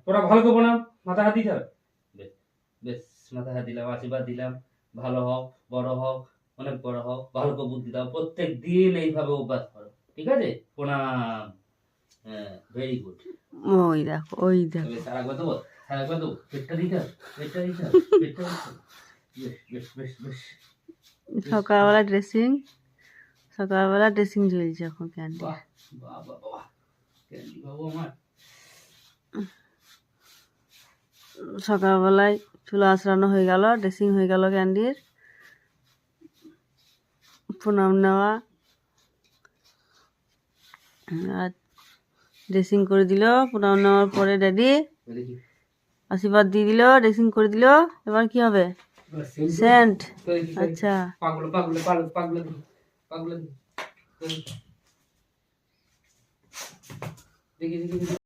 তোরা ভালো করে প্রণাম, মাথা হাত দিতে হবে। বেশ বেশ, মাথা হাত দিলাম, আশীর্বাদ দিলাম, ভালো হও, বড় হও, অনেক বড় হও, ভালো করে বুদ্ধি দাও, প্রত্যেক দিন এইভাবে অভ্যাস করো, ঠিক আছে? প্রণাম। হ্যাঁ, ভেরি গুড। ওই দেখো, ওই দেখো। সারা একবার দেবো, সারা একবার দেবো, পেটটা দিতে হবে, পেটটা দিতে হবে, পেটটা দিতে হবে। বেশ বেশ বেশ বেশ। সকালবেলা ড্রেসিং চলছে এখন ক্যান্ডি। বাহ বাহ বাহ বাহ, ক্যান্ডি বাবু আমার। সকালবেলায় চুল আঁচড়ানো হয়ে গেল, ড্রেসিং হয়ে গেল ক্যান্ডির। প্রণাম নেওয়া আর ড্রেসিং করে দিল। প্রণাম নেওয়ার পরে ড্যাডি আশীর্বাদ দিয়ে দিল, ড্রেসিং করে দিল। এবার কি হবে? সেন্ট। আচ্ছা, পাগলো পাগলো পাগলো পাগলো পাগলো দেখি দেখি দেখি।